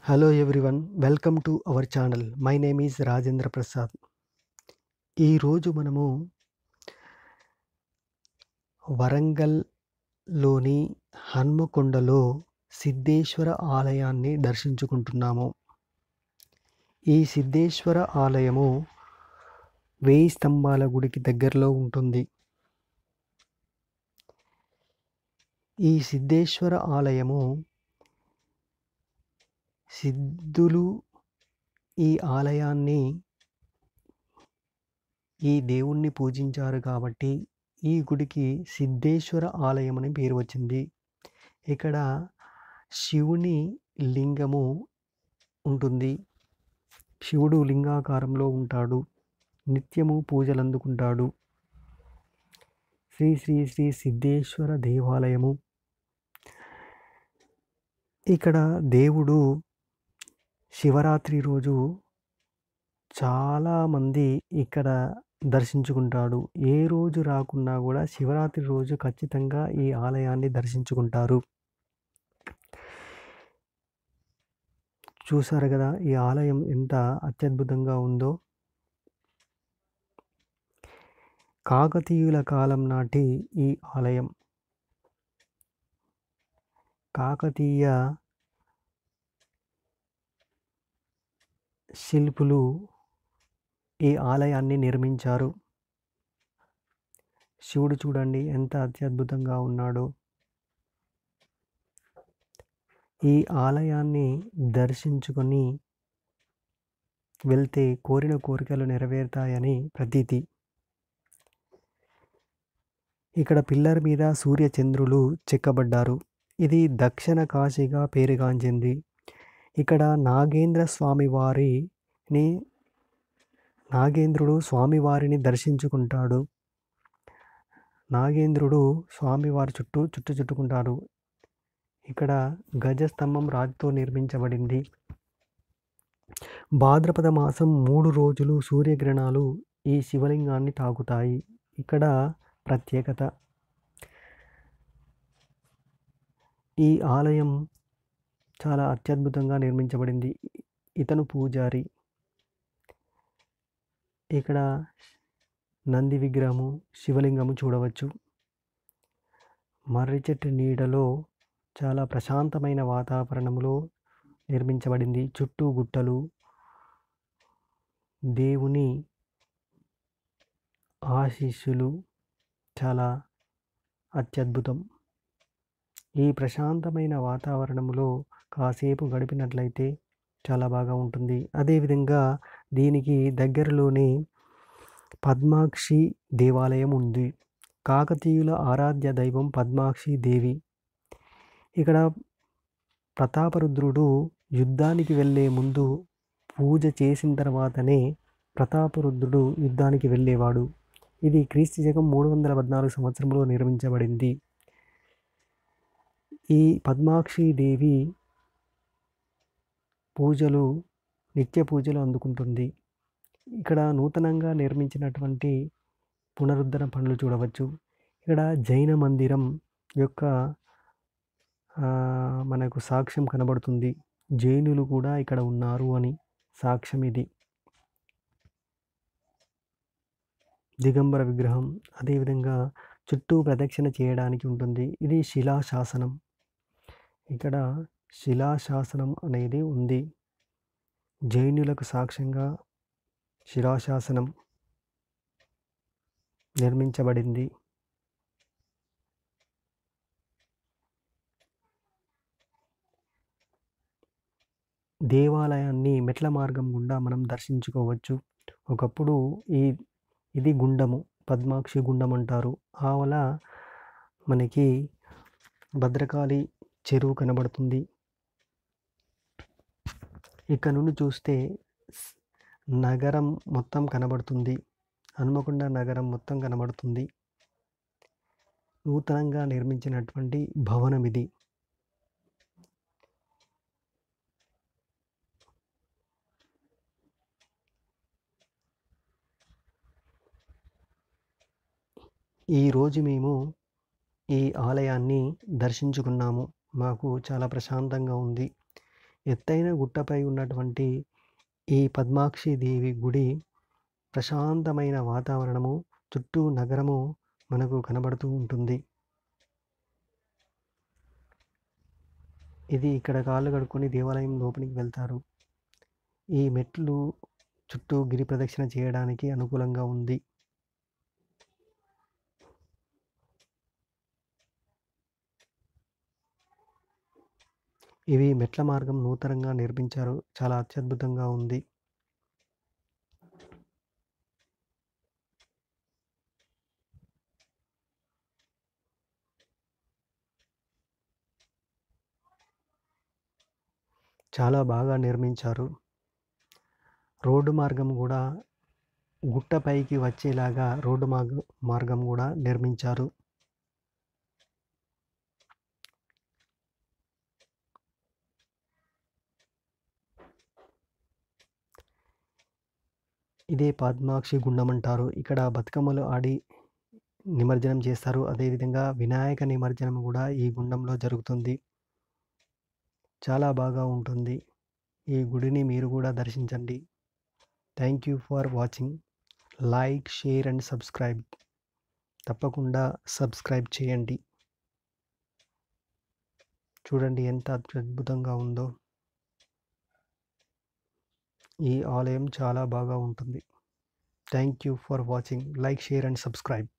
Hello everyone, welcome to our channel. My name is Rajendra Prasad. ఈరోజు మనము వరంగల్‌లోని హన్మకొండలో సిద్ధేశ్వర ఆలయాన్ని దర్శించుకుంటున్నాము. ఈ సిద్ధేశ్వర ఆలయము 1000 స్తంభాల గుడికి దగ్గరలో ఉంటుంది. ఈ సిద్ధేశ్వర ఆలయము సిద్ధులు ఈ ఆలయాన్ని ఈ దేవుణ్ణి పూజించారు కాబట్టి ఈ గుడికి సిద్ధేశ్వర ఆలయం అని పేరు వచ్చింది. ఇక్కడ శివుని లింగము ఉంటుంది. శివుడు లింగాకారంలో ఉంటాడు. నిత్యము పూజలందుకుంటాడు. శ్రీ శ్రీ శ్రీ సిద్ధేశ్వర దేవాలయము. ఇక్కడ దేవుడు శివరాత్రి రోజు చాలామంది ఇక్కడ దర్శించుకుంటాడు. ఏ రోజు రాకున్నా కూడా శివరాత్రి రోజు ఖచ్చితంగా ఈ ఆలయాన్ని దర్శించుకుంటారు. చూసారు కదా ఈ ఆలయం ఎంత అత్యద్భుతంగా ఉందో. కాకతీయుల కాలం నాటి ఈ ఆలయం. కాకతీయ శిల్పులు ఈ ఆలయాన్ని నిర్మించారు. శివుడు చూడండి ఎంత అత్యద్భుతంగా ఉన్నాడో. ఈ ఆలయాన్ని దర్శించుకొని వెళ్తే కోరిన కోరికలు నెరవేరుతాయని ప్రతీతి. ఇక్కడ పిల్లర్ మీద సూర్య చంద్రులు చెక్కబడ్డారు. ఇది దక్షిణ కాశీగా పేరుగాంచింది. ఇక్కడ నాగేంద్రుడు స్వామివారిని దర్శించుకుంటాడు. నాగేంద్రుడు స్వామివారి చుట్టుకుంటాడు. ఇక్కడ గజస్తంభం రాతితో నిర్మించబడింది. భాద్రపద మాసం 3 రోజులు సూర్యగ్రహణాలు ఈ శివలింగాన్ని తాకుతాయి. ఇక్కడ ప్రత్యేకత. ఈ ఆలయం చాలా అత్యద్భుతంగా నిర్మించబడింది. ఇతను పూజారి. ఇక్కడ నంది విగ్రహము, శివలింగము చూడవచ్చు. మర్రి చెట్టు నీడలో చాలా ప్రశాంతమైన వాతావరణంలో నిర్మించబడింది. చుట్టూ గుట్టలు. దేవుని ఆశీస్సులు చాలా అత్యద్భుతం. ఈ ప్రశాంతమైన వాతావరణంలో కాసేపు గడిపినట్లయితే చాలా బాగా ఉంటుంది. అదేవిధంగా దీనికి దగ్గరలోనే పద్మాక్షి దేవాలయం ఉంది. కాకతీయుల ఆరాధ్య దైవం పద్మాక్షి దేవి. ఇక్కడ ప్రతాపరుద్రుడు యుద్ధానికి వెళ్ళే ముందు పూజ చేసిన తర్వాతనే ప్రతాపరుద్రుడు యుద్ధానికి వెళ్ళేవాడు. ఇది క్రీస్తు శకం 314 సంవత్సరంలో నిర్మించబడింది. ఈ పద్మాక్షి దేవి నిత్య పూజలు అందుకుంటుంది. ఇక్కడ నూతనంగా నిర్మించినటువంటి పునరుద్ధరణ పనులు చూడవచ్చు. ఇక్కడ జైన మందిరం యొక్క మనకు సాక్ష్యం కనబడుతుంది. జైనులు కూడా ఇక్కడ ఉన్నారు అని సాక్ష్యం ఇది. దిగంబర విగ్రహం. అదేవిధంగా చుట్టూ ప్రదక్షిణ చేయడానికి ఉంటుంది. ఇది శిలాశాసనం. ఇక్కడ శిలాశాసనం అనేది ఉంది. జైనులకు సాక్ష్యంగా శిలాశాసనం నిర్మించబడింది. దేవాలయాన్ని మెట్ల మార్గం గుండా మనం దర్శించుకోవచ్చు. ఒకప్పుడు ఇది గుండము, పద్మాక్షి గుండం అంటారు. ఆవల మనకి భద్రకాళి చెరువు కనబడుతుంది. ఇక్కడ నుండి చూస్తే నగరం మొత్తం కనబడుతుంది. హన్మకొండ నగరం మొత్తం కనబడుతుంది. నూతనంగా నిర్మించినటువంటి భవనం ఇది. ఈరోజు మేము ఈ ఆలయాన్ని దర్శించుకున్నాము. మాకు చాలా ప్రశాంతంగా ఉంది. ఎత్తైన గుట్టపై ఉన్నటువంటి ఈ పద్మాక్షి దేవి గుడి ప్రశాంతమైన వాతావరణము, చుట్టూ నగరము మనకు కనబడుతూ ఉంటుంది. ఇది ఇక్కడ కాళ్ళు కడుక్కొని దేవాలయం లోపలికి వెళ్తారు. ఈ మెట్లు చుట్టూ గిరి ప్రదక్షిణ చేయడానికి అనుకూలంగా ఉంది. ఇవి మెట్ల మార్గం నూతనంగా నిర్మించారు. చాలా అత్యద్భుతంగా ఉంది. చాలా బాగా నిర్మించారు. రోడ్డు మార్గం కూడా గుట్టపైకి వచ్చేలాగా రోడ్డు మార్గం కూడా నిర్మించారు. ఇదే పద్మాక్షి గుండం అంటారు. ఇక్కడ బతుకమ్మలు ఆడి నిమజ్జనం చేస్తారు. అదేవిధంగా వినాయక నిమజ్జనం కూడా ఈ గుండంలో జరుగుతుంది. చాలా బాగా ఉంటుంది. ఈ గుడిని మీరు కూడా దర్శించండి. Thank you for watching. Like, share and subscribe. తప్పకుండా సబ్స్క్రైబ్ చేయండి. చూడండి ఎంత అద్భుతంగా ఉందో. ఈ ఆలయం చాలా బాగా ఉంటుంది. Thank you for watching. Like, share and subscribe.